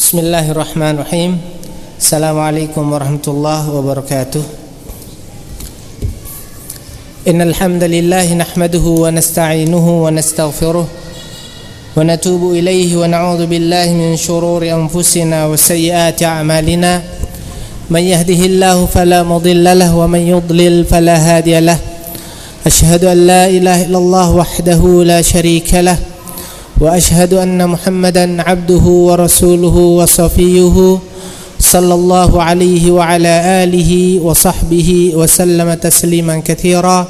Bismillahirrahmanirrahim. Assalamualaikum warahmatullahi wabarakatuh. Innal hamdalillah nahmaduhu wa nasta'inuhu wa nastaghfiruh wa natubu ilayhi wa na'udzu billahi min shururi anfusina wa sayyiati a'malina. Man yahdihillahu fala mudilla lahu wa man yudlil fala hadiya lahu. Asyhadu an la ilaha illallah wahdahu la syarika lahu wa asyhadu anna Muhammadan abduhu wa rasuluhu wa safiyuhu sallallahu alaihi wa ala alihi wa sahbihi wa sallama tasliman katsira.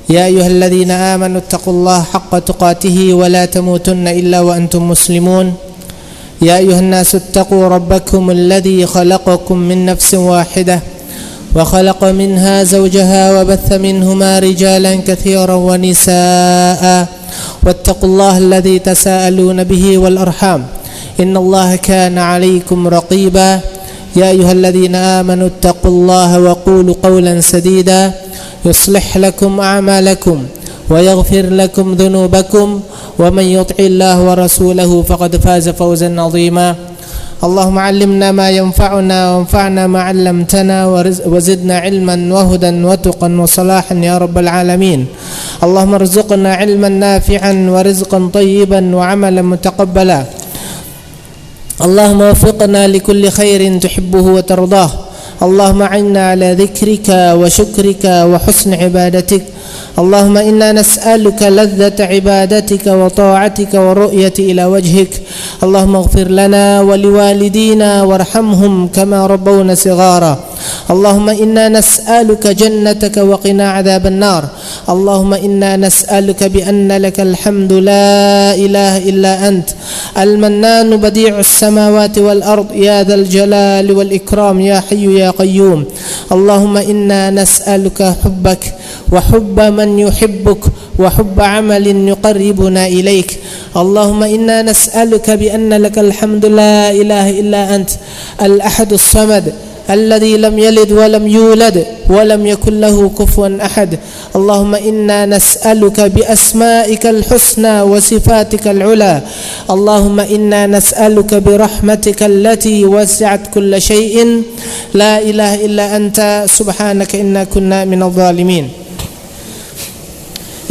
Ya ayyuhalladzina amanu taqullaha haqqa tuqatih wa la tamutunna illa wa antum muslimun. Ya ayyuhan nasu taqu rabbakum alladzi khalaqakum min nafsin wahidah wa khalaqa minha zawjaha wa batha minhuma rijalan katsiran wa nisaa'a. واتقوا الله الذي تساءلون به والأرحام إن الله كان عليكم رقيبا يا أيها الذين آمنوا اتقوا الله وقولوا قولا سديدا يصلح لكم أعمالكم ويغفر لكم ذنوبكم ومن يطع الله ورسوله فقد فاز فوزا عظيما اللهم علمنا ما ينفعنا وانفعنا ما علمتنا وزدنا علما وهدى وتقا وصلاحا يا رب العالمين اللهم ارزقنا علما نافعا ورزقا طيبا وعملا متقبلا اللهم وفقنا لكل خير تحبه وترضاه اللهم أعنا على ذكرك وشكرك وحسن عبادتك اللهم إنا نسألك لذة عبادتك وطاعتك والرؤية إلى وجهك اللهم اغفر لنا ولوالدينا وارحمهم كما ربونا صغارا اللهم إنا نسألك جنتك وقنا عذاب النار اللهم إنا نسألك بأن لك الحمد لا إله إلا أنت المنان بديع السماوات والأرض يا ذا الجلال والإكرام يا حي يا قيوم اللهم إنا نسألك حبك وحب من يحبك وحب عمل يقربنا إليك اللهم إنا نسألك بأن لك الحمد لا إله إلا أنت الأحد الصمد الذي لم يلد ولم يولد ولم يكن له كفوا أحد اللهم إنا نسألك بأسمائك الحسنى وصفاتك العلى اللهم إنا نسألك برحمتك التي وسعت كل شيء لا إله إلا أنت سبحانك إنا كنا من الظالمين.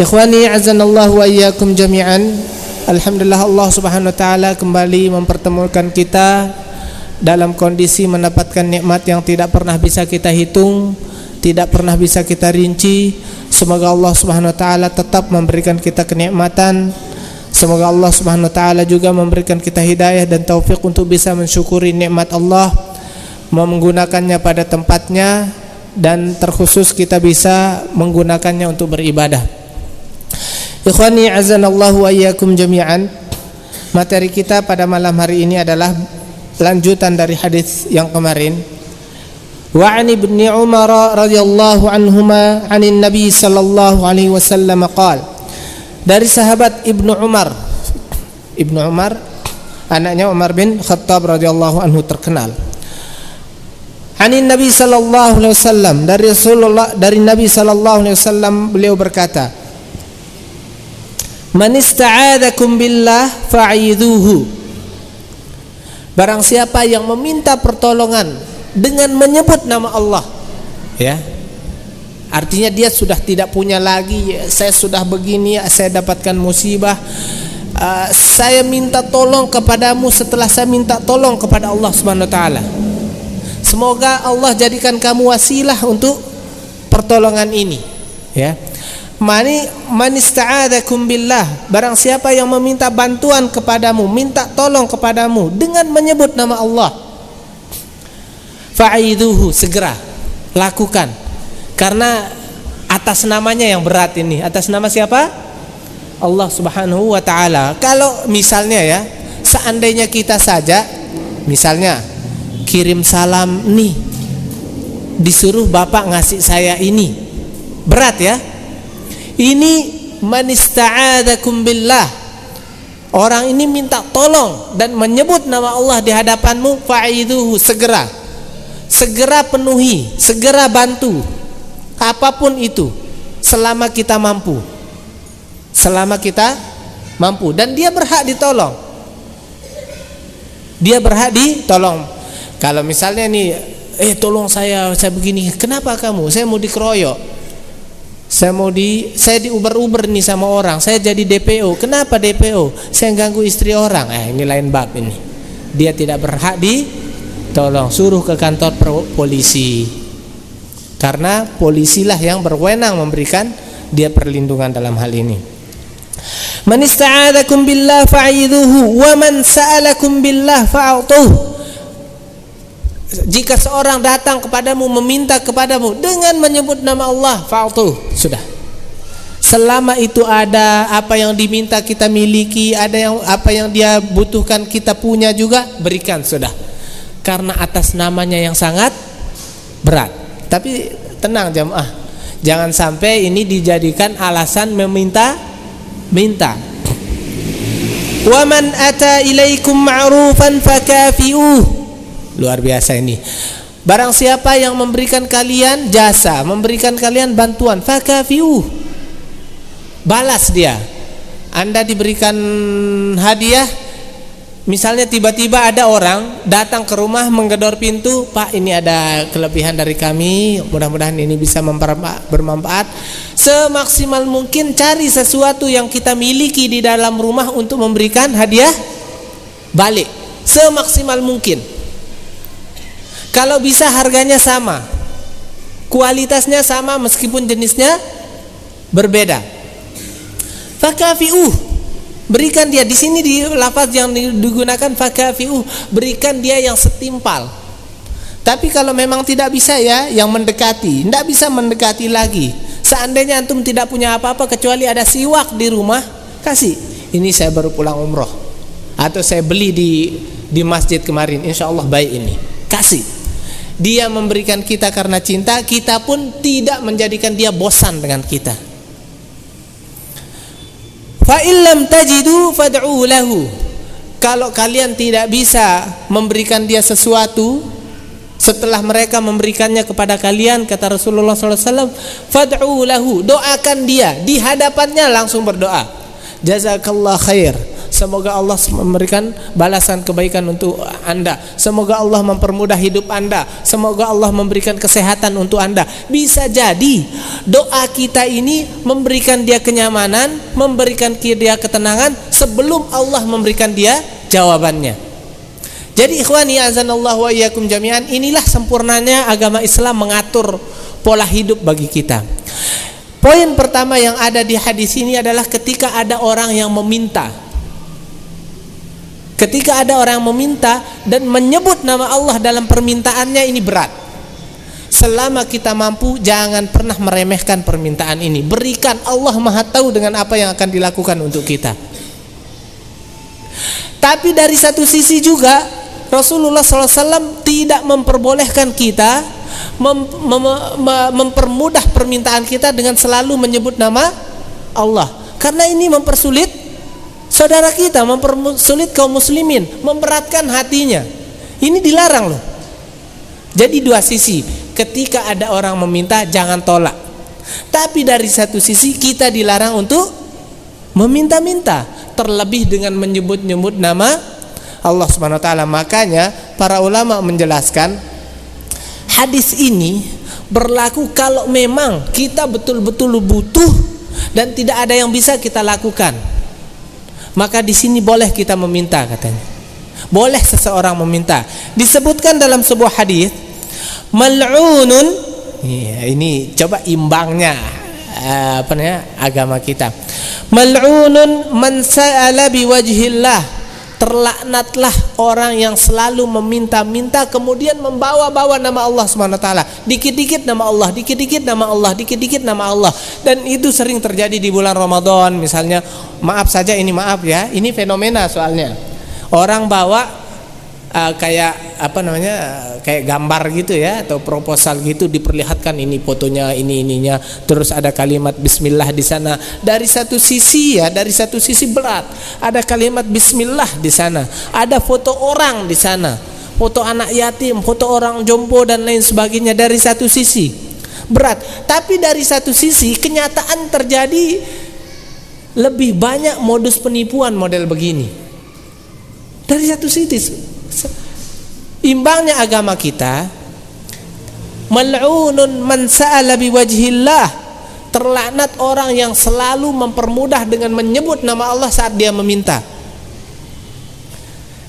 Ikhwani azanallahu wa iyyakum jami'an. Alhamdulillah Allah Subhanahu wa taala kembali mempertemukan kita dalam kondisi mendapatkan nikmat yang tidak pernah bisa kita hitung, tidak pernah bisa kita rinci. Semoga Allah Subhanahu wa taala tetap memberikan kita kenikmatan. Semoga Allah Subhanahu wa taala juga memberikan kita hidayah dan taufik untuk bisa mensyukuri nikmat Allah, menggunakannya pada tempatnya, dan terkhusus kita bisa menggunakannya untuk beribadah. Ikhwani azanallahu wa iyyakum jami'an. Materi kita pada malam hari ini adalah lanjutan dari hadis yang kemarin. Wa 'an Ibnu Umar radhiyallahu anhuma 'anil Nabi sallallahu alaihi wasallam qala. Dari sahabat Ibnu Umar. Ibnu Umar anaknya Umar bin Khattab radhiyallahu anhu terkenal. 'Anin Nabi sallallahu alaihi wasallam, dari Nabi sallallahu alaihi wasallam beliau berkata, Man ista'adakum billah fa'idhuhu. Barang siapa yang meminta pertolongan dengan menyebut nama Allah, ya, artinya dia sudah tidak punya lagi, saya sudah begini, saya dapatkan musibah, saya minta tolong kepadamu setelah saya minta tolong kepada Allah Subhanahu wa taala. Semoga Allah jadikan kamu wasilah untuk pertolongan ini, ya. Man ista'adakum billah, barang siapa yang meminta bantuan kepadamu, minta tolong kepadamu dengan menyebut nama Allah, fa'idhuhu, segera lakukan. Karena atas namanya yang berat ini. Atas nama siapa? Allah Subhanahu wa taala. Kalau misalnya ya, seandainya kita saja misalnya kirim salam nih, disuruh bapak ngasih saya ini, berat ya. Ini man ista'adakum billah, orang ini minta tolong dan menyebut nama Allah di hadapanmu, fa'idhuhu, segera penuhi, segera bantu, apapun itu, selama kita mampu, dan dia berhak ditolong. dia berhak ditolong. Kalau misalnya nih, tolong saya begini, kenapa kamu? Saya mau dikeroyok, saya diuber-uber nih sama orang, saya jadi DPO. Kenapa DPO? Saya ganggu istri orang. Ini lain bab ini. Dia tidak berhak ditolong, suruh ke kantor polisi. Karena polisilah yang berwenang memberikan dia perlindungan dalam hal ini. Man ista'adzakum billah fa'idhuhu wa man sa'alakum billah fa'atuhu. Jika seorang datang kepadamu, meminta kepadamu dengan menyebut nama Allah, fa'atuhu, sudah. Selama itu ada apa yang diminta kita miliki, ada apa yang dia butuhkan kita punya juga, berikan, sudah. Karena atas namanya yang sangat berat. Tapi tenang jamaah, jangan sampai ini dijadikan alasan minta. Wa man ata ilaikum ma'rufan fakafi'uh. Luar biasa ini. Barang siapa yang memberikan kalian jasa, memberikan kalian bantuan, fakafi'uh, balas dia. Anda diberikan hadiah, misalnya tiba-tiba ada orang datang ke rumah menggedor pintu, Pak, ini ada kelebihan dari kami, mudah-mudahan ini bisa bermanfaat. Semaksimal mungkin cari sesuatu yang kita miliki di dalam rumah untuk memberikan hadiah balik, semaksimal mungkin. Kalau bisa harganya sama, kualitasnya sama meskipun jenisnya berbeda. Fakafi'uh, berikan dia. Di sini di lafaz yang digunakan fakafi'uh, berikan dia yang setimpal. Tapi kalau memang tidak bisa ya, yang mendekati. Tidak bisa mendekati lagi. Seandainya antum tidak punya apa-apa kecuali ada siwak di rumah, kasih. Ini saya baru pulang umroh, atau saya beli di masjid kemarin, insya Allah baik ini. Kasih. Dia memberikan kita karena cinta, kita pun tidak menjadikan dia bosan dengan kita. Fa illam tajidu fad'u lahu. Kalau kalian tidak bisa memberikan dia sesuatu setelah mereka memberikannya kepada kalian, kata Rasulullah SAW, fad'u lahu, doakan dia di hadapannya, langsung berdoa, jazakallah khair, semoga Allah memberikan balasan kebaikan untuk Anda, semoga Allah mempermudah hidup Anda, semoga Allah memberikan kesehatan untuk Anda. Bisa jadi doa kita ini memberikan dia kenyamanan, memberikan dia ketenangan sebelum Allah memberikan dia jawabannya. Jadi ikhwani azanallahu wa iyyakum jami'an, inilah sempurnanya agama Islam mengatur pola hidup bagi kita. Poin pertama yang ada di hadis ini adalah ketika ada orang yang meminta. Ketika ada orang yang meminta dan menyebut nama Allah dalam permintaannya, ini berat. Selama kita mampu, jangan pernah meremehkan permintaan ini. Berikan, Allah Maha tahu dengan apa yang akan dilakukan untuk kita. Tapi dari satu sisi juga Rasulullah SAW tidak memperbolehkan kita mempermudah permintaan kita dengan selalu menyebut nama Allah, karena ini mempersulit saudara kita, mempersulit kaum muslimin, memberatkan hatinya. Ini dilarang loh. Jadi dua sisi. Ketika ada orang meminta, jangan tolak. Tapi dari satu sisi kita dilarang untuk meminta-minta, terlebih dengan menyebut-nyebut nama Allah Subhanahu wa taala. Makanya para ulama menjelaskan hadis ini berlaku kalau memang kita betul-betul butuh dan tidak ada yang bisa kita lakukan. Maka di sini boleh kita meminta, katanya. Boleh seseorang meminta. Disebutkan dalam sebuah hadis, mal'unun, ini coba imbangnya agama kita. Mal'unun man sa'ala biwajhillah. Terlaknatlah orang yang selalu meminta-minta kemudian membawa-bawa nama Allah Subhanahu wa taala. Dikit-dikit nama Allah, dikit-dikit nama Allah, dikit-dikit nama Allah. Dan itu sering terjadi di bulan Ramadan misalnya. Maaf saja ini, maaf ya, ini fenomena soalnya. Orang bawa kayak kayak gambar gitu ya, atau proposal gitu, diperlihatkan ini fotonya, ininya, terus ada kalimat bismillah di sana. Dari satu sisi ya, dari satu sisi berat, ada kalimat bismillah di sana, ada foto orang di sana, foto anak yatim, foto orang jompo dan lain sebagainya. Dari satu sisi berat, tapi dari satu sisi kenyataan terjadi lebih banyak modus penipuan model begini. Dari satu sisi Imbangnya agama kita, mal'unun man sa'ala biwajhillah, terlaknat orang yang selalu mempermudah dengan menyebut nama Allah saat dia meminta.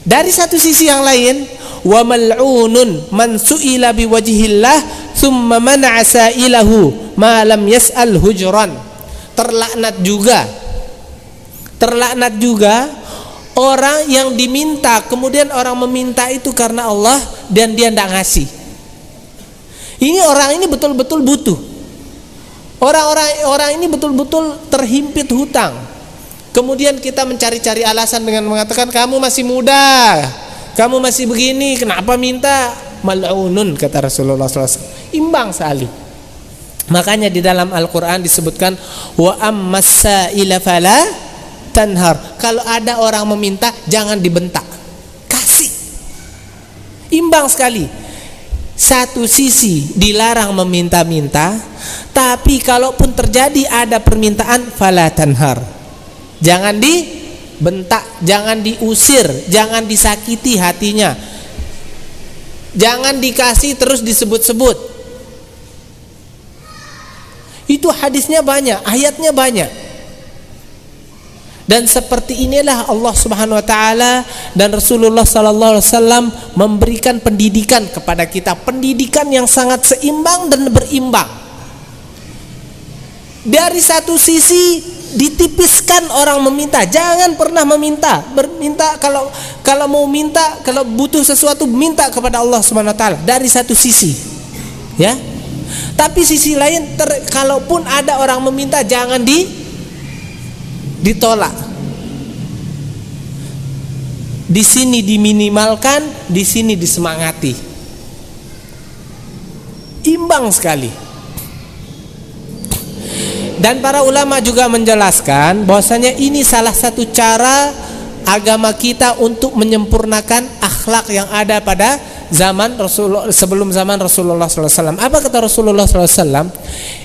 Dari satu sisi yang lain, wa mal'unun man su'ila biwajhillah thumma mana'a sa'ilahu ma lam yas'al hujran. Terlaknat juga orang yang diminta, kemudian orang meminta itu karena Allah dan dia tidak ngasih. Ini orang ini betul-betul butuh. Orang ini betul-betul terhimpit hutang. Kemudian kita mencari-cari alasan dengan mengatakan kamu masih muda, kamu masih begini, kenapa minta? Mal'unun, kata Rasulullah SAW. Imbang sekali. Makanya di dalam Al-Quran disebutkan wa ammas sa'ila fala tanhar. Kalau ada orang meminta, jangan dibentak, kasih. Imbang sekali. Satu sisi dilarang meminta-minta, tapi kalaupun terjadi ada permintaan, fala tanhar, jangan dibentak, jangan diusir, jangan disakiti hatinya, jangan dikasih terus disebut-sebut. Itu hadisnya banyak, ayatnya banyak. Dan seperti inilah Allah Subhanahu wa taala dan Rasulullah sallallahu alaihi wasallam memberikan pendidikan kepada kita, pendidikan yang sangat seimbang dan berimbang. Dari satu sisi ditipiskan orang meminta, jangan pernah berminta kalau mau minta, kalau butuh sesuatu minta kepada Allah Subhanahu wa taala, dari satu sisi. Ya. Tapi sisi lain kalaupun ada orang meminta, jangan ditolak. Di sini diminimalkan, di sini disemangati. Imbang sekali. Dan para ulama juga menjelaskan bahwasanya ini salah satu cara agama kita untuk menyempurnakan akhlak yang ada pada zaman Rasulullah, sebelum zaman Rasulullah SAW. Apa kata Rasulullah SAW?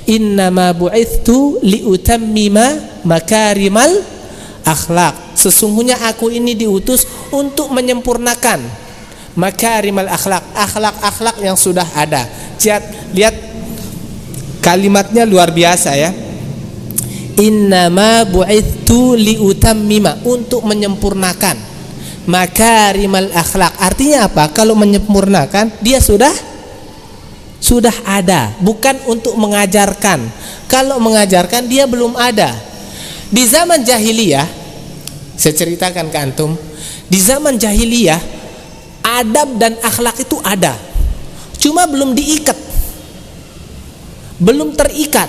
Innama bu'ithtu liutammima makarimal akhlak. Sesungguhnya aku ini diutus untuk menyempurnakan makarimal akhlak, akhlak-akhlak yang sudah ada. Lihat kalimatnya luar biasa ya. Innama bu'ithtu liutammima, untuk menyempurnakan makarimal akhlak. Artinya apa? Kalau menyempurnakan, dia sudah ada, bukan untuk mengajarkan. Kalau mengajarkan, dia belum ada. Di zaman jahiliyah, saya ceritakan ke antum, di zaman jahiliyah adab dan akhlak itu ada, cuma belum diikat, belum terikat.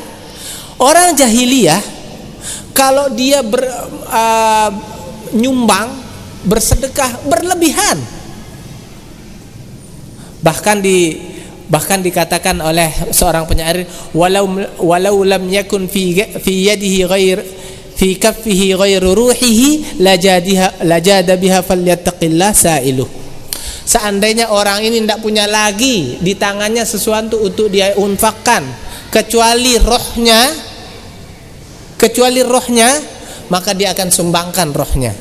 Orang jahiliyah kalau dia nyumbang, bersedekah berlebihan, bahkan dikatakan oleh seorang penyair, walau lam yakun fi yadihi ghair fi kaffihi ghairu ruhihi lajada biha falyattaqillah sa'iluh. Seandainya orang ini tidak punya lagi di tangannya sesuatu untuk dia infakkan kecuali rohnya, maka dia akan sumbangkan rohnya.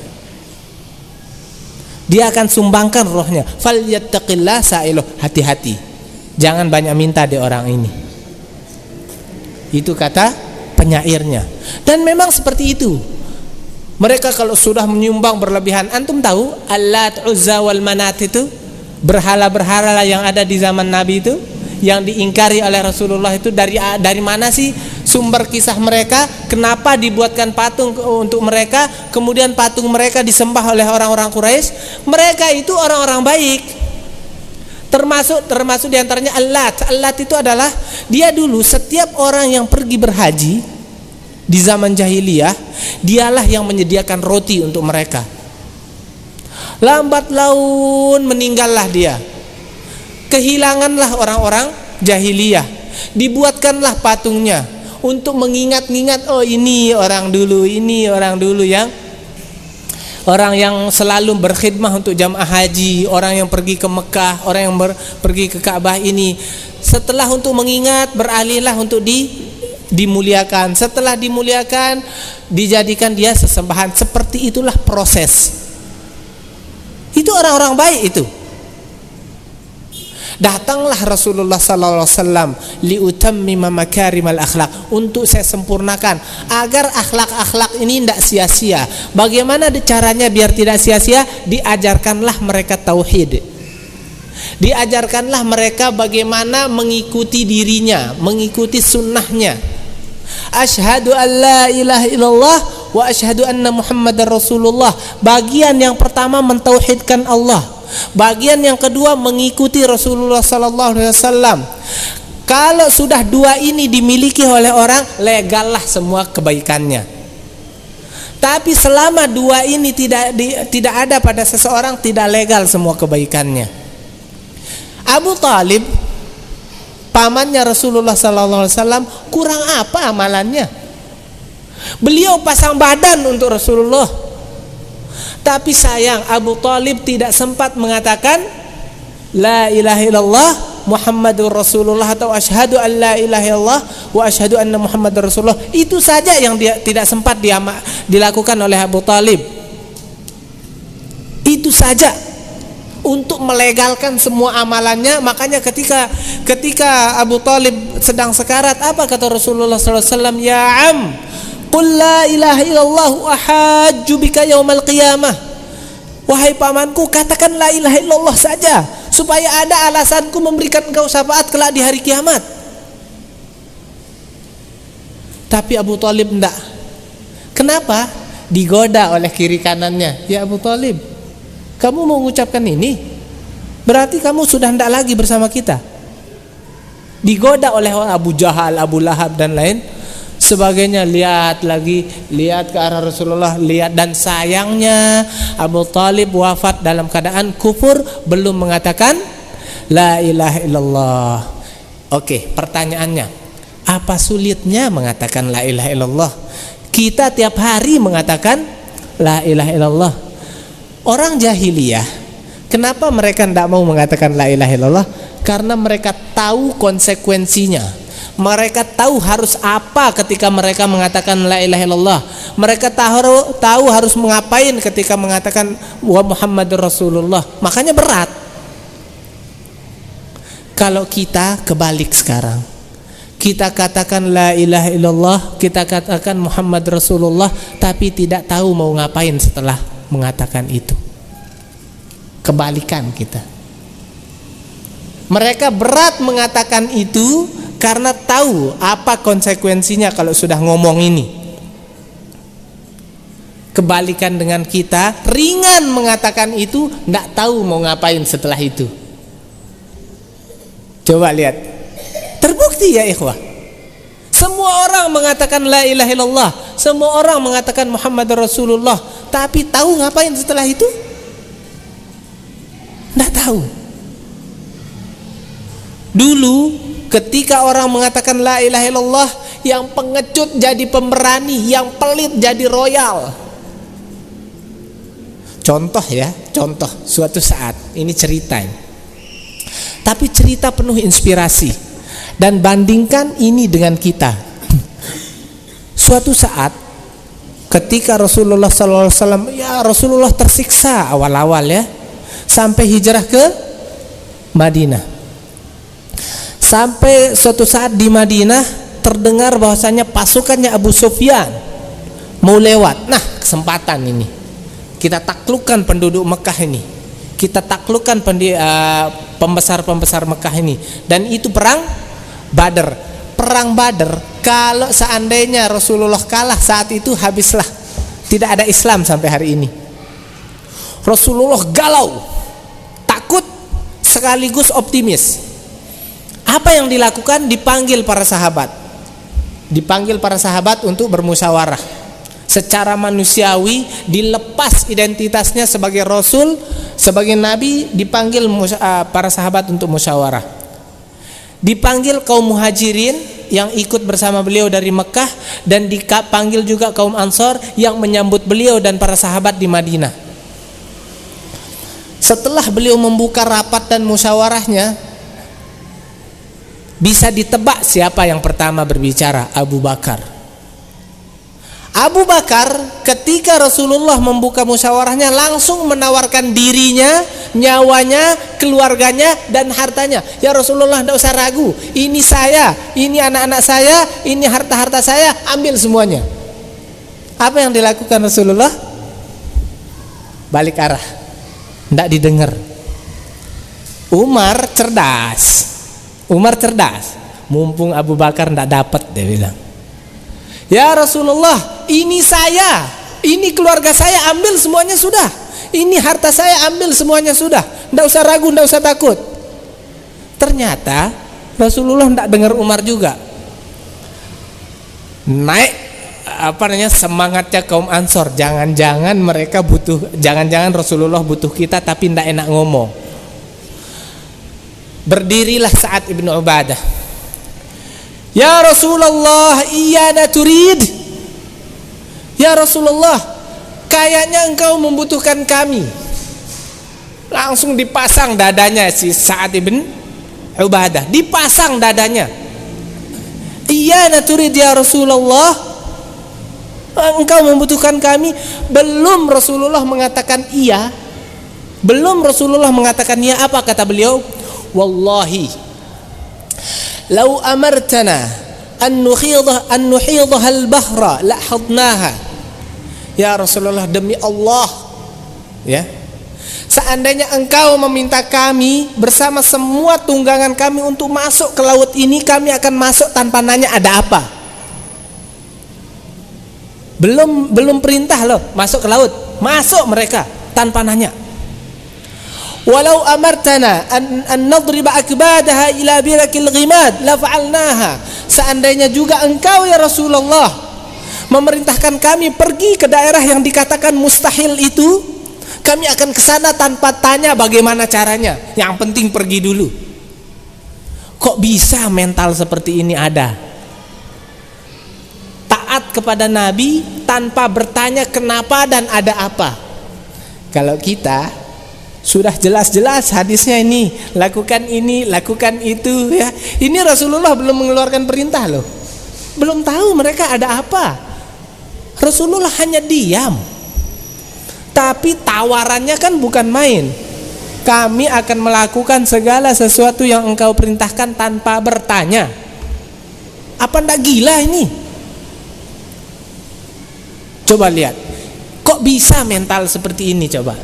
Dia akan sumbangkan rohnya. Falyattaqillah sa'iluh. Hati-hati, jangan banyak minta di orang ini. Itu kata penyairnya. Dan memang seperti itu. Mereka kalau sudah menyumbang berlebihan, antum tahu Allat, Uzza wal Manat itu, berhala-berhala yang ada di zaman Nabi itu, yang diingkari oleh Rasulullah itu, dari mana sih sumber kisah mereka? Kenapa dibuatkan patung untuk mereka, kemudian patung mereka disembah oleh orang-orang Quraisy? Mereka itu orang-orang baik. Termasuk diantaranya Allat. Allat itu adalah, dia dulu setiap orang yang pergi berhaji di zaman jahiliyah, dialah yang menyediakan roti untuk mereka. Lambat laun meninggallah dia, kehilanganlah orang-orang jahiliyah, dibuatkanlah patungnya untuk mengingat-ingat, oh ini orang dulu yang selalu berkhidmah untuk jamaah haji, orang yang pergi ke Mekah, orang yang pergi ke Ka'bah ini. Setelah untuk mengingat, beralihlah untuk dimuliakan. Setelah dimuliakan, dijadikan dia sesembahan. Seperti itulah proses. Itu orang-orang baik itu. Datanglah Rasulullah sallallahu alaihi wasallam liutammima makarimal akhlak, untuk saya sempurnakan agar akhlak-akhlak ini tidak sia-sia. Bagaimana caranya biar tidak sia-sia? Diajarkanlah mereka tauhid. Diajarkanlah mereka bagaimana mengikuti dirinya, mengikuti sunnahnya. Asyhadu an la ilaha illallah wa asyhadu anna Muhammadar Rasulullah. Bagian yang pertama mentauhidkan Allah. Bagian yang kedua mengikuti Rasulullah sallallahu alaihi wasallam. Kalau sudah dua ini dimiliki oleh orang, legallah semua kebaikannya. Tapi selama dua ini tidak ada pada seseorang, tidak legal semua kebaikannya. Abu Talib, pamannya Rasulullah sallallahu alaihi wasallam, kurang apa amalannya? Beliau pasang badan untuk Rasulullah. Tapi sayang, Abu Talib tidak sempat mengatakan la ilaha illallah Muhammadur Rasulullah atau asyhadu an la ilaha illallah wa asyhadu anna Muhammadar Rasulullah. Itu saja yang dia tidak sempat dilakukan oleh Abu Talib. Itu saja untuk melegalkan semua amalannya. Makanya ketika Abu Talib sedang sekarat, apa kata Rasulullah sallallahu alaihi wasallam? Ya am, qul la ilaha illallah ahajju bika yaumal qiyamah. Wahai pamanku, katakan la ilaha illallah saja, supaya ada alasanku memberikan engkau syafaat kelak di hari kiamat. Tapi Abu Talib enggak. Kenapa? Digoda oleh kiri kanannya. Ya Abu Talib, kamu mau mengucapkan ini, berarti kamu sudah enggak lagi bersama kita. Digoda oleh Abu Jahal, Abu Lahab dan lain sebagainya. Lihat ke arah Rasulullah, lihat. Dan sayangnya Abu Talib wafat dalam keadaan kufur, belum mengatakan la ilaha illallah. Oke, pertanyaannya, apa sulitnya mengatakan la ilaha illallah? Kita tiap hari mengatakan la ilaha illallah. Orang jahiliyah, kenapa mereka tidak mau mengatakan la ilaha illallah? Karena mereka tahu konsekuensinya. Mereka tahu harus apa ketika mereka mengatakan la ilaha illallah. Mereka tahu harus mengapain ketika mengatakan wa Muhammadur Rasulullah. Makanya berat. Kalau kita kebalik sekarang, kita katakan la ilaha illallah, kita katakan Muhammad Rasulullah, tapi tidak tahu mau ngapain setelah mengatakan itu. Kebalikan kita. Mereka berat mengatakan itu karena tahu apa konsekuensinya kalau sudah ngomong ini. Kebalikan dengan kita, ringan mengatakan itu, tidak tahu mau ngapain setelah itu. Coba lihat, terbukti ya ikhwah. Semua orang mengatakan la ilaha illallah, semua orang mengatakan Muhammad Rasulullah, tapi tahu ngapain setelah itu? Tidak tahu. Dulu ketika orang mengatakan la ilaha illallah, yang pengecut jadi pemberani, yang pelit jadi royal. Contoh suatu saat, ini cerita ini. Tapi cerita penuh inspirasi. Dan bandingkan ini dengan kita. Suatu saat ketika Rasulullah SAW, ya Rasulullah tersiksa awal-awal ya, sampai hijrah ke Madinah. Sampai suatu saat di Madinah terdengar bahwasanya pasukannya Abu Sufyan mau lewat. Nah, kesempatan ini kita taklukkan penduduk Mekah ini, kita taklukkan pembesar-pembesar Mekah ini. Dan itu perang Badar. Perang Badar, kalau seandainya Rasulullah kalah saat itu, habislah, tidak ada Islam sampai hari ini. Rasulullah galau, takut sekaligus optimis. Apa yang dilakukan? Dipanggil para sahabat untuk bermusyawarah. Secara manusiawi, dilepas identitasnya sebagai Rasul, sebagai Nabi, dipanggil para sahabat untuk musyawarah. Dipanggil kaum muhajirin yang ikut bersama beliau dari Mekah, dan dipanggil juga kaum Ansor yang menyambut beliau dan para sahabat di Madinah. Setelah beliau membuka rapat dan musyawarahnya, bisa ditebak siapa yang pertama berbicara? Abu Bakar. Abu Bakar ketika Rasulullah membuka musyawarahnya langsung menawarkan dirinya, nyawanya, keluarganya, dan hartanya. Ya Rasulullah, tidak usah ragu, ini saya, ini anak-anak saya, ini harta-harta saya, ambil semuanya. Apa yang dilakukan Rasulullah? Balik arah, tidak didengar. Umar cerdas, mumpung Abu Bakar tidak dapat, dia bilang, ya Rasulullah, ini saya, ini keluarga saya, ambil semuanya sudah. Ini harta saya, ambil semuanya sudah. Tidak usah ragu, tidak usah takut. Ternyata Rasulullah tidak dengar Umar juga. Naik semangatnya kaum Ansor. Jangan-jangan mereka butuh, jangan-jangan Rasulullah butuh kita tapi tidak enak ngomong. Berdirilah Sa'ad ibn Ubadah. Ya Rasulullah, iyana turid. Ya Rasulullah, kayaknya engkau membutuhkan kami. Langsung dipasang dadanya si Sa'ad ibn Ubadah, dipasang dadanya. Iyana turid ya Rasulullah, engkau membutuhkan kami. Belum Rasulullah mengatakan iya, belum Rasulullah mengatakan iya, apa kata beliau? Wallahi, lau amartana an nuhidha al-bahra la hadnaha. Ya Rasulullah, demi Allah, ya, seandainya engkau meminta kami bersama semua tunggangan kami untuk masuk ke laut ini, kami akan masuk tanpa nanya ada apa. Belum perintah loh masuk ke laut, masuk mereka tanpa nanya. Walau amartana an nadriba akbadaha ila birakil ghimad la fa'alnaha. Seandainya juga engkau ya Rasulullah memerintahkan kami pergi ke daerah yang dikatakan mustahil itu, kami akan ke sana tanpa tanya bagaimana caranya. Yang penting pergi dulu. Kok bisa mental seperti ini ada? Taat kepada Nabi tanpa bertanya kenapa dan ada apa. Kalau kita sudah jelas-jelas hadisnya ini, lakukan itu ya. Ini Rasulullah belum mengeluarkan perintah loh. Belum tahu mereka ada apa. Rasulullah hanya diam. Tapi tawarannya kan bukan main. Kami akan melakukan segala sesuatu yang engkau perintahkan tanpa bertanya. Apa ndak gila ini? Coba lihat. Kok bisa mental seperti ini coba?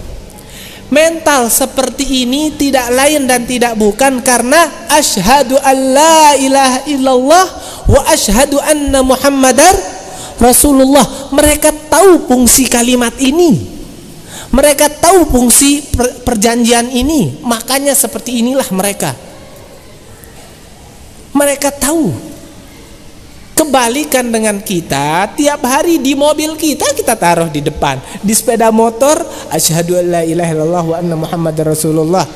Mental seperti ini tidak lain dan tidak bukan karena asyhadu an la ilaha illallah wa asyhadu anna muhammadar Rasulullah. Mereka tahu fungsi kalimat ini, mereka tahu fungsi perjanjian ini, makanya seperti inilah mereka tahu. Kebalikan dengan kita, tiap hari di mobil kita taruh di depan, di sepeda motor asyhadu an la ilaha illallah wa anna muhammadar rasulullah.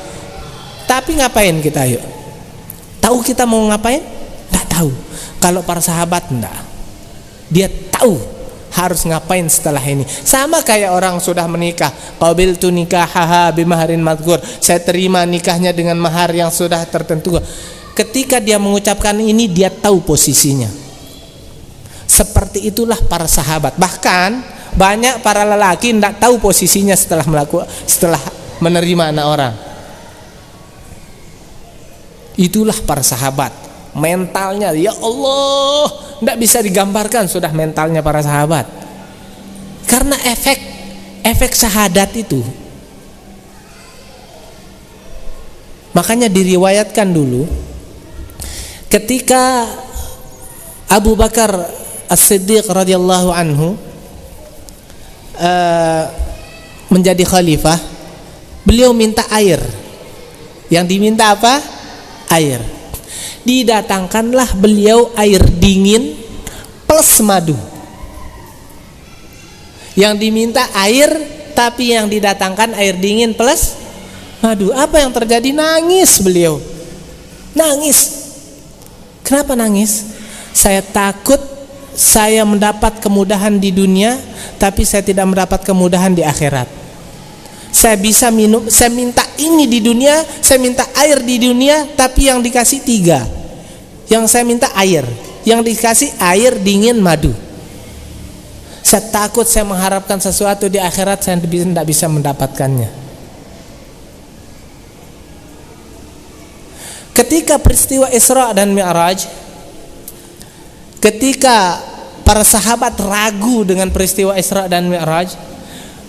Tapi ngapain kita yuk? Tahu kita mau ngapain? Enggak tahu. Kalau para sahabat enggak. Dia tahu harus ngapain setelah ini. Sama kayak orang sudah menikah, qabiltu nikahaha bimaharin madhkur. Saya terima nikahnya dengan mahar yang sudah tertentu. Ketika dia mengucapkan ini, dia tahu posisinya. Seperti itulah para sahabat. Bahkan banyak para lelaki tidak tahu posisinya setelah menerima anak orang. Itulah para sahabat. Mentalnya ya Allah, tidak bisa digambarkan sudah mentalnya para sahabat. Karena efek syahadat itu. Makanya diriwayatkan dulu ketika Abu Bakar As-Siddiq radhiyallahu anhu menjadi khalifah, beliau minta air. Yang diminta apa? Air. Didatangkanlah beliau air dingin plus madu. Yang diminta air, tapi yang didatangkan air dingin plus madu. Apa yang terjadi? Nangis beliau. Nangis. Kenapa nangis? Saya takut saya mendapat kemudahan di dunia, tapi saya tidak mendapat kemudahan di akhirat. Saya bisa minum, saya minta ini di dunia, saya minta air di dunia, tapi yang dikasih 3. Yang saya minta air, yang dikasih air dingin madu. Saya takut saya mengharapkan sesuatu di akhirat saya tidak bisa mendapatkannya. Ketika peristiwa Isra dan Mi'raj, ketika para sahabat ragu dengan peristiwa Isra dan Mi'raj,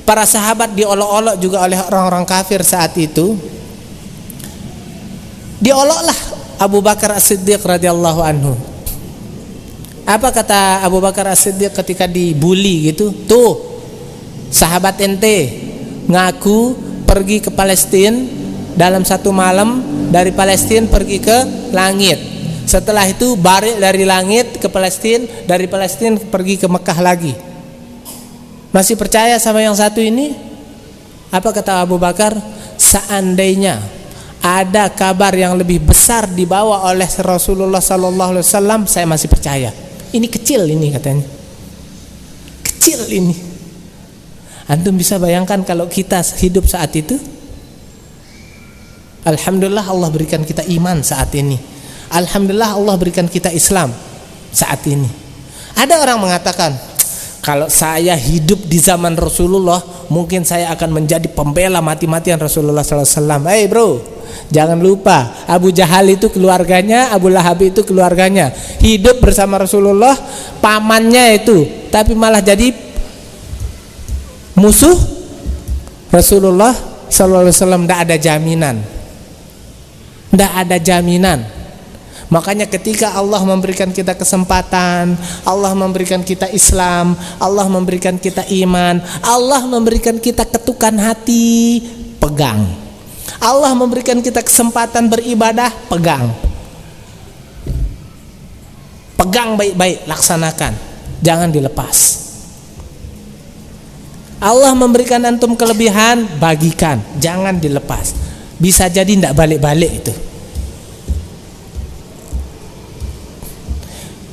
para sahabat diolok-olok juga oleh orang-orang kafir saat itu. Dioloklah Abu Bakar As-Siddiq radhiyallahu anhu. Apa kata Abu Bakar As-Siddiq ketika dibully gitu? Tuh, sahabat ente ngaku pergi ke Palestina dalam satu malam, dari Palestina pergi ke langit. Setelah itu balik dari langit ke Palestina, dari Palestina pergi ke Mekah lagi. Masih percaya sama yang satu ini? Apa kata Abu Bakar? Seandainya ada kabar yang lebih besar dibawa oleh Rasulullah sallallahu alaihi wasallam, saya masih percaya. Ini kecil ini katanya. Kecil ini. Antum bisa bayangkan kalau kita hidup saat itu? Alhamdulillah Allah berikan kita iman saat ini. Alhamdulillah Allah berikan kita Islam saat ini. Ada orang mengatakan, kalau saya hidup di zaman Rasulullah, mungkin saya akan menjadi pembela mati-matian Rasulullah SAW. Hey bro, jangan lupa Abu Jahal itu keluarganya, Abu Lahab itu keluarganya. Hidup bersama Rasulullah, pamannya itu, tapi malah jadi musuh Rasulullah SAW. Tidak ada jaminan. Tidak ada jaminan. Makanya ketika Allah memberikan kita kesempatan, Allah memberikan kita Islam, Allah memberikan kita iman, Allah memberikan kita ketukan hati, pegang. Allah memberikan kita kesempatan beribadah, pegang. Pegang baik-baik, laksanakan, jangan dilepas. Allah memberikan antum kelebihan, bagikan, jangan dilepas. Bisa jadi tidak balik-balik itu.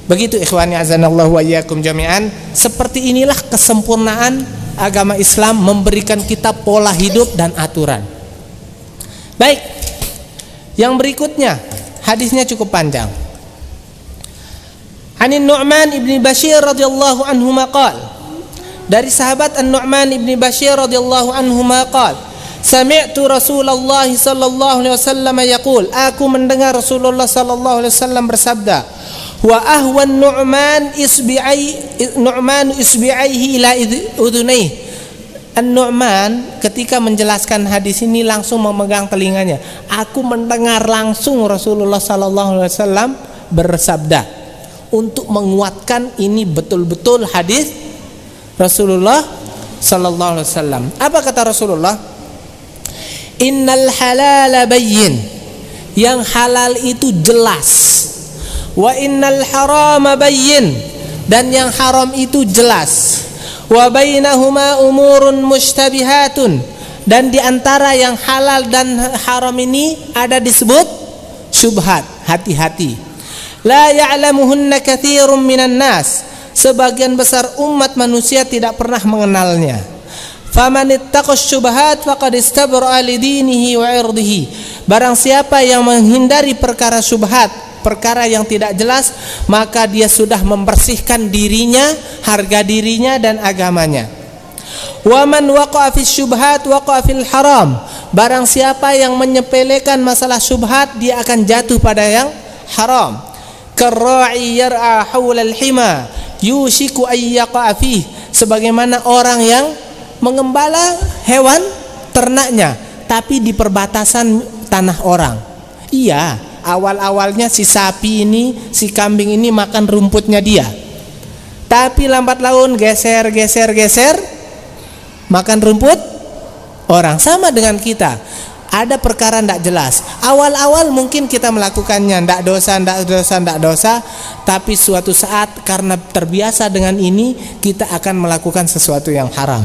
Begitu ikhwani azanallahu wa iyyakum jami'an. Seperti inilah kesempurnaan agama Islam, memberikan kita pola hidup dan aturan. Baik, yang berikutnya hadisnya cukup panjang. Anin Nu'man ibni Bashir radhiyallahu anhu maqal, dari sahabat An-Nu'man ibni Bashir radhiyallahu anhu maqal, sami'tu Rasulullah sallallahu alaihi wasallam yaqul, aku mendengar Rasulullah sallallahu alaihi wasallam bersabda, wa ahwan Nu'man isbi'aihi ila udhunayhi. An-Nu'man ketika menjelaskan hadis ini langsung memegang telinganya. Aku mendengar langsung Rasulullah sallallahu alaihi wasallam bersabda, untuk menguatkan ini betul-betul hadis Rasulullah sallallahu alaihi wasallam. Apa kata Rasulullah? Innal halala bayyin, yang halal itu jelas. Wa innal harama bayyin, dan yang haram itu jelas. Wa bainahuma umurun mushtabihatun, dan di antara yang halal dan haram ini ada disebut syubhat, hati-hati. La ya'lamuhunna katsirun minan nas, sebagian besar umat manusia tidak pernah mengenalnya. Faman ittaqash syubhat faqad istabra'a li dinihi wa 'irdihi, barang siapa yang menghindari perkara syubhat, perkara yang tidak jelas, maka dia sudah membersihkan dirinya, harga dirinya dan agamanya. Wa man waqa'a fis syubhat waqa'a fil haram, barang siapa yang menyepelekan masalah syubhat, dia akan jatuh pada yang haram. Karra'i yar'a haulal hima yushiku ay yaqa'a fih, sebagaimana orang yang mengembala hewan ternaknya tapi di perbatasan tanah orang. Iya, awal-awalnya si sapi ini, si kambing ini makan rumputnya dia, tapi lambat laun geser makan rumput orang. Sama dengan kita, ada perkara tidak jelas. Awal-awal mungkin kita melakukannya tidak dosa, tapi suatu saat karena terbiasa dengan ini, kita akan melakukan sesuatu yang haram.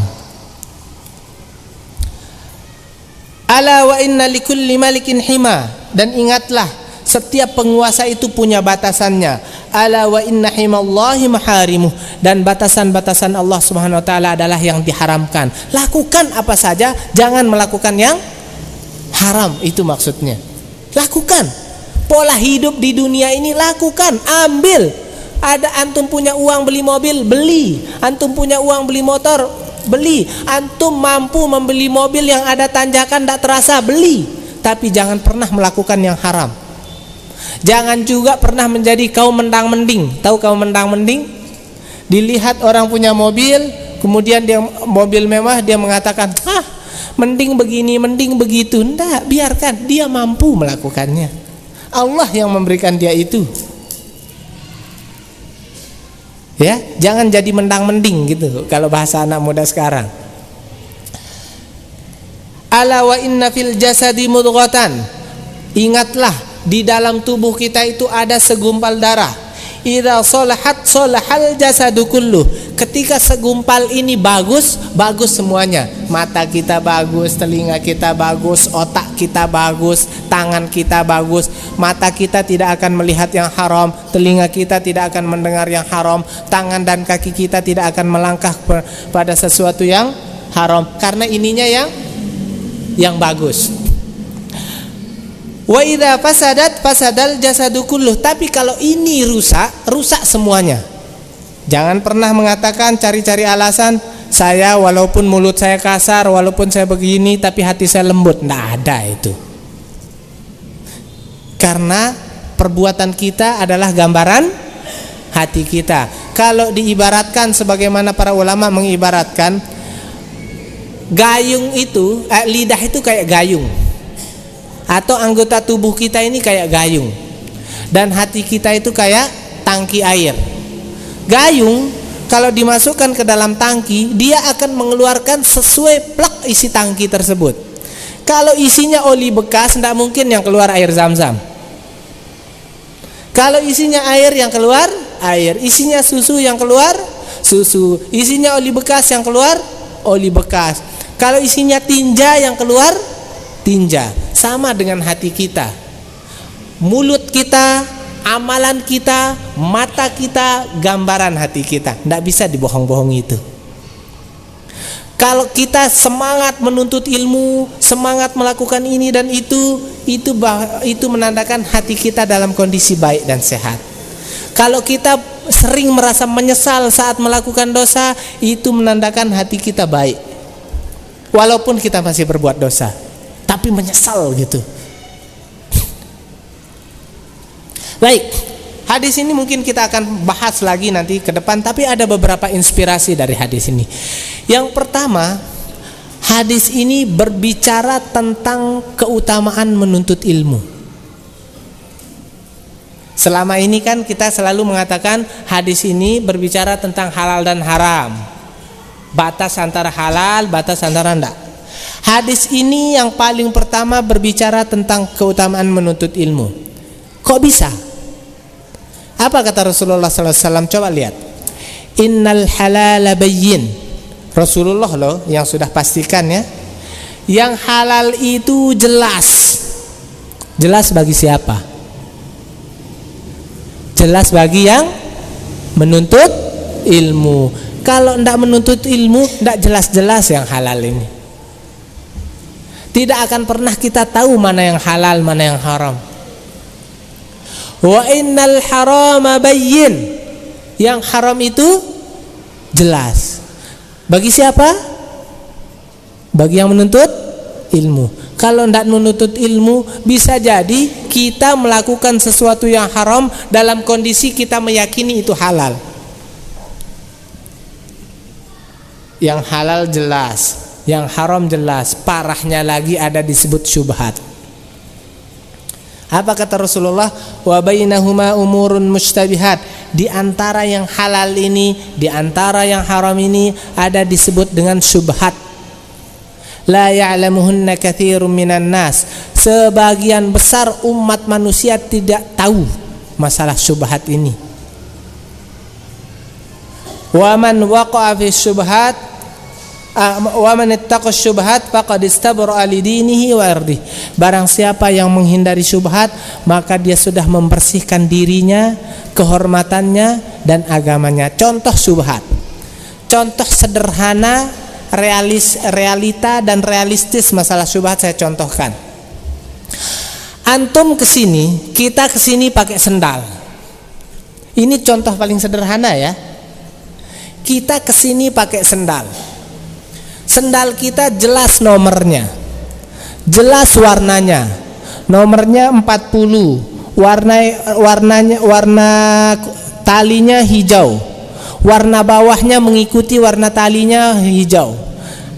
Ala wa inna likulli malikin hima, dan ingatlah setiap penguasa itu punya batasannya. Ala wa inna himallahi maharimuh, dan batasan-batasan Allah Subhanahu wa taala adalah yang diharamkan. Lakukan apa saja, jangan melakukan yang haram, itu maksudnya. Lakukan pola hidup di dunia ini, lakukan, ambil Ada antum punya uang beli mobil, beli. Antum punya uang beli motor, beli. Antum mampu membeli mobil yang ada tanjakan tidak terasa, beli. Tapi jangan pernah melakukan yang haram. Jangan juga pernah menjadi kaum mendang-mending. Tahu kaum mendang-mending? Dilihat orang punya mobil, kemudian dia mobil mewah, dia mengatakan, mending begini, mending begitu. Tidak, biarkan dia mampu melakukannya. Allah yang memberikan dia itu. Ya, jangan jadi mendang-mending gitu kalau bahasa anak muda sekarang. Ala wa inna fil jasadi mudghatan. Ingatlah, di dalam tubuh kita itu ada segumpal darah. Idza salahat salahal jasadu kulluh. Ketika segumpal ini bagus, bagus semuanya. Mata kita bagus, telinga kita bagus, otak kita bagus, tangan kita bagus. Mata kita tidak akan melihat yang haram, telinga kita tidak akan mendengar yang haram, tangan dan kaki kita tidak akan melangkah pada sesuatu yang haram, karena ininya yang bagus. Wa idza fasadat fasadal jasadu kulluh. Tapi kalau ini rusak, rusak semuanya. Jangan pernah mengatakan, cari-cari alasan, saya walaupun mulut saya kasar, walaupun saya begini, tapi hati saya lembut. Tidak ada itu. Karena perbuatan kita adalah gambaran hati kita. Kalau diibaratkan sebagaimana para ulama mengibaratkan, gayung itu, lidah itu kayak gayung, atau anggota tubuh kita ini kayak gayung, dan hati kita itu kayak tangki air. Gayung kalau dimasukkan ke dalam tangki, dia akan mengeluarkan sesuai plak isi tangki tersebut. Kalau isinya oli bekas, tidak mungkin yang keluar air Zam-Zam. Kalau isinya air, yang keluar air. Isinya susu, yang keluar susu. Isinya oli bekas, yang keluar oli bekas. Kalau isinya tinja, yang keluar tinja. Sama dengan hati kita, mulut kita, amalan kita, mata kita, gambaran hati kita. Tidak bisa dibohong-bohong itu. Kalau kita semangat menuntut ilmu, semangat melakukan ini dan itu menandakan hati kita dalam kondisi baik dan sehat. Kalau kita sering merasa menyesal saat melakukan dosa, itu menandakan hati kita baik. Walaupun kita masih berbuat dosa, tapi menyesal gitu. Baik, hadis ini mungkin kita akan bahas lagi nanti ke depan, tapi ada beberapa inspirasi dari hadis ini. Yang pertama, hadis ini berbicara tentang keutamaan menuntut ilmu. Selama ini kan kita selalu mengatakan hadis ini berbicara tentang halal dan haram, batas antara halal, batas antara enggak. Hadis ini yang paling pertama berbicara tentang keutamaan menuntut ilmu. Kok bisa? Apa kata Rasulullah SAW? Coba lihat. Innal halala bayyin. Rasulullah loh yang sudah pastikan ya. Yang halal itu jelas. Jelas bagi siapa? Jelas bagi yang menuntut ilmu. Kalau tidak menuntut ilmu, tidak jelas-jelas yang halal ini. Tidak akan pernah kita tahu mana yang halal, mana yang haram. Wa innal harama bayyin. Yang haram itu jelas. Bagi siapa? Bagi yang menuntut ilmu. Kalau tidak menuntut ilmu, bisa jadi kita melakukan sesuatu yang haram dalam kondisi kita meyakini itu halal. Yang halal jelas, yang haram jelas. Parahnya lagi ada disebut syubhat. Apa kata Rasulullah? Wa bainahuma umurun mushtabihat. Di antara yang halal ini, di antara yang haram ini ada disebut dengan syubhat. La ya'lamuhunna katsirun minan nas. Sebagian besar umat manusia tidak tahu masalah syubhat ini. Wa man waqa'a fi syubhat wa man ittaqa syubhat faqad istabra li dinihi wa irdihi. Barang siapa yang menghindari syubhat, maka dia sudah membersihkan dirinya, kehormatannya dan agamanya. Contoh syubhat. Contoh sederhana, realita dan realistis masalah syubhat saya contohkan. Antum kesini, kita kesini pakai sendal. Ini contoh paling sederhana ya. Kita kesini pakai sendal. Sendal kita jelas nomornya, jelas warnanya. Nomornya 40. Warna talinya hijau. Warna bawahnya mengikuti warna talinya hijau.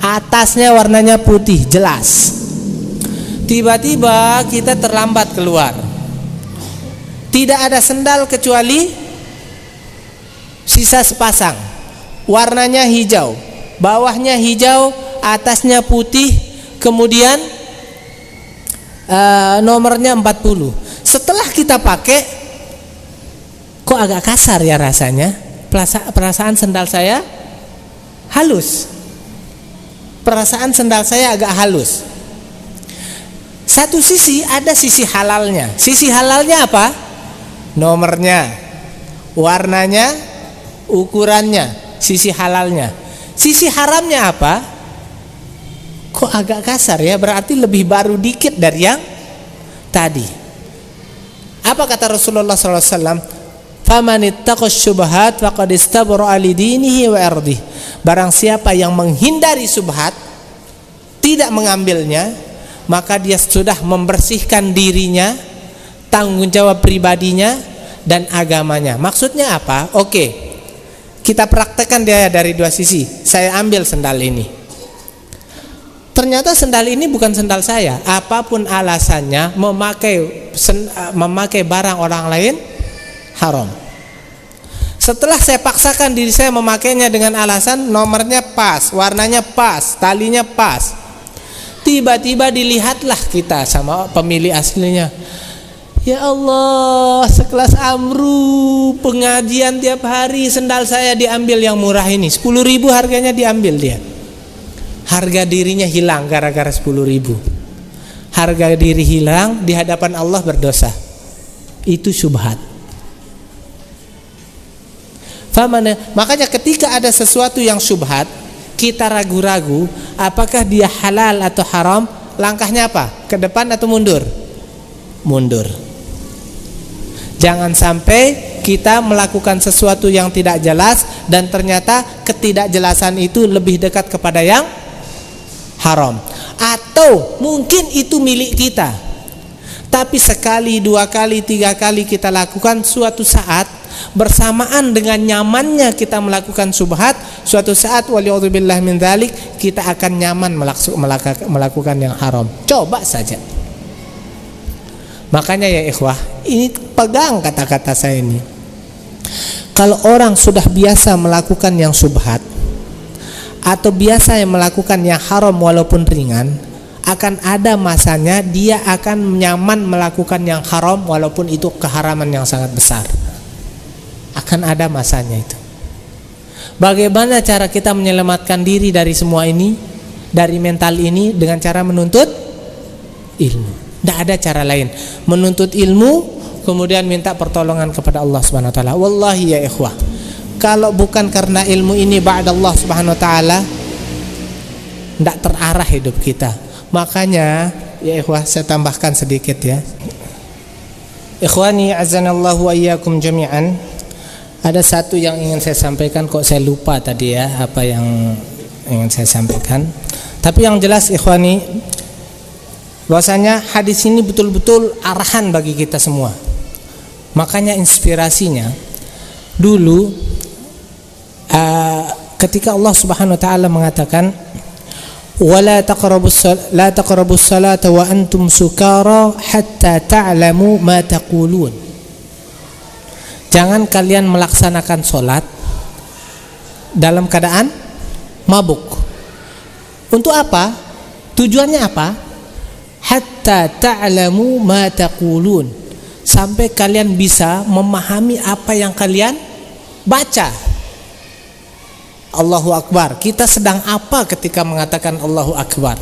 Atasnya warnanya putih, jelas. Tiba-tiba kita terlambat keluar. Tidak ada sendal kecuali sisa sepasang. Warnanya hijau, bawahnya hijau, atasnya putih, kemudian nomornya 40. Setelah kita pakai, kok agak kasar ya rasanya. Perasaan sendal saya halus. Perasaan sendal saya agak halus. Satu sisi ada sisi halalnya. Sisi halalnya apa? Nomornya, warnanya, ukurannya. Sisi halalnya. Sisi haramnya apa? Kok agak kasar ya? Berarti lebih baru dikit dari yang tadi. Apa kata Rasulullah SAW? Faman ittaqash syubhat faqad istabra'a li dinihi wa irdihi. Barang siapa yang menghindari syubhat, tidak mengambilnya, maka dia sudah membersihkan dirinya, tanggung jawab pribadinya, dan agamanya. Maksudnya apa? Oke, kita praktekkan dia dari dua sisi. Saya ambil sendal ini. Ternyata sendal ini bukan sendal saya. Apapun alasannya, memakai barang orang lain haram. Setelah saya paksakan diri saya memakainya dengan alasan nomornya pas, warnanya pas, talinya pas. Tiba-tiba dilihatlah kita sama pemilik aslinya. Ya Allah, sekelas Amru, pengajian tiap hari, sendal saya diambil yang murah ini, 10.000 harganya diambil dia. Harga dirinya hilang gara-gara 10.000. Harga diri hilang, di hadapan Allah berdosa. Itu syubhat. Makanya ketika ada sesuatu yang syubhat, kita ragu-ragu apakah dia halal atau haram, langkahnya apa? Ke depan atau mundur? Mundur. Jangan sampai kita melakukan sesuatu yang tidak jelas dan ternyata ketidakjelasan itu lebih dekat kepada yang haram. Atau mungkin itu milik kita, tapi sekali, dua kali, tiga kali kita lakukan, suatu saat bersamaan dengan nyamannya kita melakukan syubhat, suatu saat wali'udzubillah min dzalik, kita akan nyaman melakukan yang haram. Coba saja. Makanya ya ikhwah, ini pegang kata-kata saya ini. Kalau orang sudah biasa melakukan yang syubhat atau biasa yang melakukan yang haram walaupun ringan, akan ada masanya dia akan nyaman melakukan yang haram walaupun itu keharaman yang sangat besar. Akan ada masanya itu. Bagaimana cara kita menyelamatkan diri dari semua ini, dari mental ini? Dengan cara menuntut ilmu. Tidak ada cara lain. Menuntut ilmu, kemudian minta pertolongan kepada Allah Subhanahu wa taala. Wallahi ya ikhwah, kalau bukan karena ilmu ini ba'da Allah Subhanahu wa taala, tidak terarah hidup kita. Makanya ya ikhwah, saya tambahkan sedikit ya. Ikhwani azanallahu wa iyyakum jami'an. Ada satu yang ingin saya sampaikan, kok saya lupa tadi ya apa yang ingin saya sampaikan. Tapi yang jelas ikhwani, bahwasanya hadis ini betul-betul arahan bagi kita semua. Makanya inspirasinya dulu ketika Allah Subhanahu wa taala mengatakan wala taqrabus salata wa antum sukara hatta ta'lamu ma taqulun. Jangan kalian melaksanakan sholat dalam keadaan mabuk. Untuk apa? Tujuannya apa? Hatta ta'lamu ma taqulun, sampai kalian bisa memahami apa yang kalian baca. Allahu Akbar. Kita sedang apa ketika mengatakan Allahu Akbar?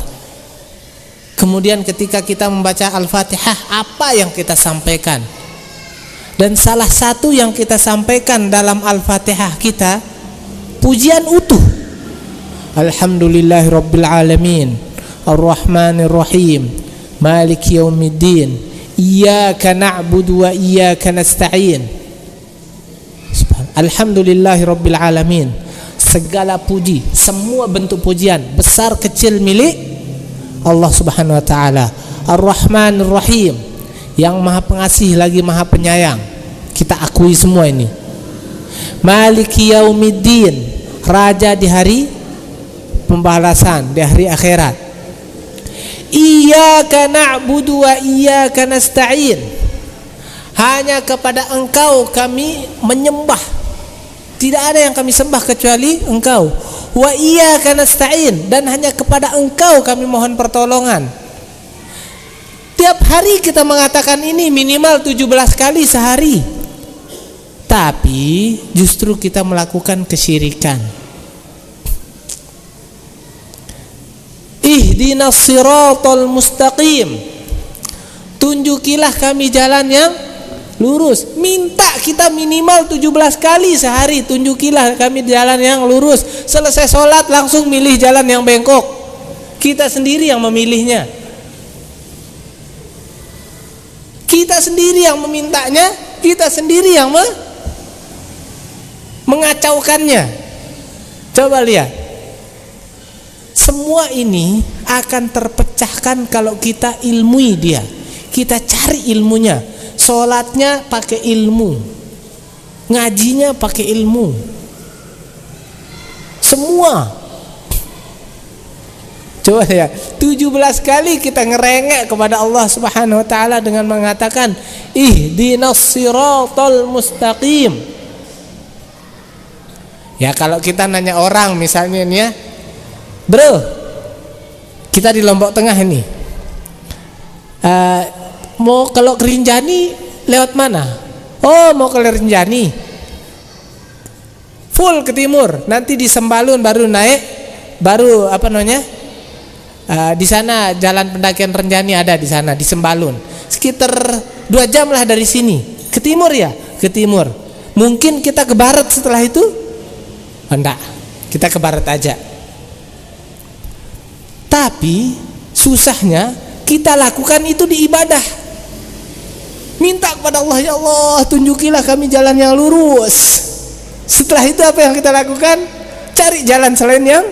Kemudian ketika kita membaca Al-Fatihah, apa yang kita sampaikan? Dan salah satu yang kita sampaikan dalam Al-Fatihah kita, pujian utuh. Alhamdulillahirabbil alamin, Ar-Rahmanir Rahim, Maliki yaumiddin, Iyyaka na'budu wa iyyaka nasta'in. Alhamdulillahi Rabbil Alamin. Segala puji, semua bentuk pujian besar kecil milik Allah Subhanahu wa taala. Ar-Rahmanir Rahim, yang Maha Pengasih lagi Maha Penyayang. Kita akui semua ini. Maliki Yaumiddin, raja di hari pembalasan, di hari akhirat. Iyyaka na'budu wa iyyaka nasta'in, hanya kepada Engkau kami menyembah. Tidak ada yang kami sembah kecuali Engkau. Wa iyyaka nasta'in, dan hanya kepada Engkau kami mohon pertolongan. Tiap hari kita mengatakan ini minimal 17 kali sehari. Tapi justru kita melakukan kesyirikan. Ihdinas siratal mustaqim, tunjukilah kami jalan yang lurus. Minta kita minimal 17 kali sehari, tunjukilah kami jalan yang lurus. Selesai sholat langsung milih jalan yang bengkok. Kita sendiri yang memilihnya, kita sendiri yang memintanya, kita sendiri yang mengacaukannya. Coba lihat, semua ini akan terpecahkan kalau kita ilmui dia, kita cari ilmunya. Sholatnya pakai ilmu, ngajinya pakai ilmu, semua. Coba ya, 17 kali kita ngerengek kepada Allah Subhanahu wa taala dengan mengatakan ihdinas siratal mustaqim. Ya, kalau kita nanya orang misalnya nih ya, bro, kita di Lombok Tengah ini, mau kalau ke Rinjani lewat mana? Oh, mau ke Rinjani, full ke timur, nanti di Sembalun baru naik, baru apa namanya? Di sana jalan pendakian Rinjani ada di sana di Sembalun. Sekitar 2 jam lah dari sini. Ke timur ya, ke timur. Mungkin kita ke barat setelah itu? Oh, enggak, kita ke barat aja. Tapi susahnya kita lakukan itu di ibadah. Minta kepada Allah, ya Allah tunjukilah kami jalan yang lurus. Setelah itu apa yang kita lakukan? Cari jalan selain yang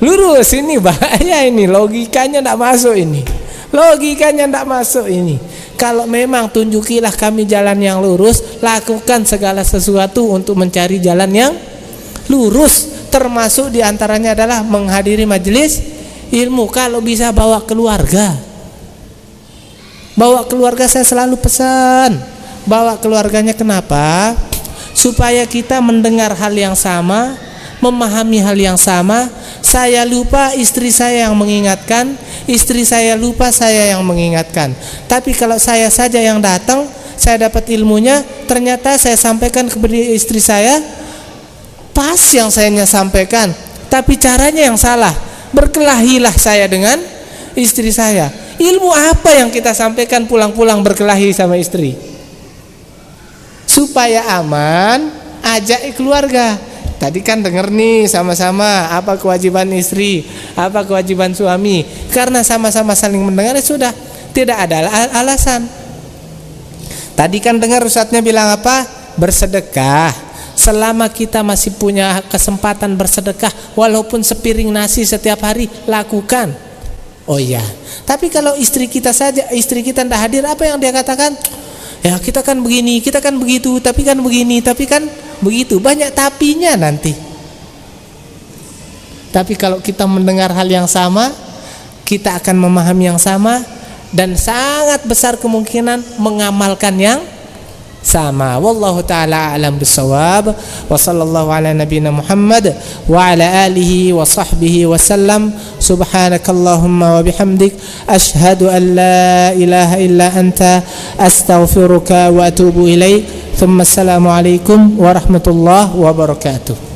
lurus. Ini bahaya, ini logikanya tidak masuk, ini logikanya tidak masuk ini. Kalau memang tunjukilah kami jalan yang lurus, lakukan segala sesuatu untuk mencari jalan yang lurus. Termasuk diantaranya adalah menghadiri majelis ilmu. Kalau bisa bawa keluarga. Bawa keluarga, saya selalu pesan, bawa keluarganya. Kenapa? Supaya kita mendengar hal yang sama, memahami hal yang sama. Saya lupa, istri saya yang mengingatkan, istri saya lupa, saya yang mengingatkan. Tapi kalau saya saja yang datang, saya dapat ilmunya, ternyata saya sampaikan kepada istri saya, pas yang saya sampaikan, tapi caranya yang salah. Berkelahilah saya dengan istri saya. Ilmu apa yang kita sampaikan pulang-pulang berkelahi sama istri? Supaya aman, ajak keluarga. Tadi kan denger nih sama-sama apa kewajiban istri, apa kewajiban suami. Karena sama-sama saling mendengar, sudah tidak ada alasan. Tadi kan dengar ustadznya bilang apa? Bersedekah. Selama kita masih punya kesempatan bersedekah, walaupun sepiring nasi setiap hari, lakukan. Oh iya, tapi kalau istri kita saja, istri kita tidak hadir, apa yang dia katakan? Ya kita kan begini, kita kan begitu, tapi kan begini, tapi kan begitu. Banyak tapinya nanti. Tapi kalau kita mendengar hal yang sama, kita akan memahami yang sama, dan sangat besar kemungkinan mengamalkan yang sama. Wallahu ta'ala a'lam bissawab. Wa sallallahu ala nabiyyina Muhammad wa ala alihi wa sahbihi wa sallam. Subhanakallahumma wa bihamdik ashhadu an la ilaha illa anta astaghfiruka wa atubu ilaik. Thumma assalamu alaikum warahmatullahi wabarakatuh.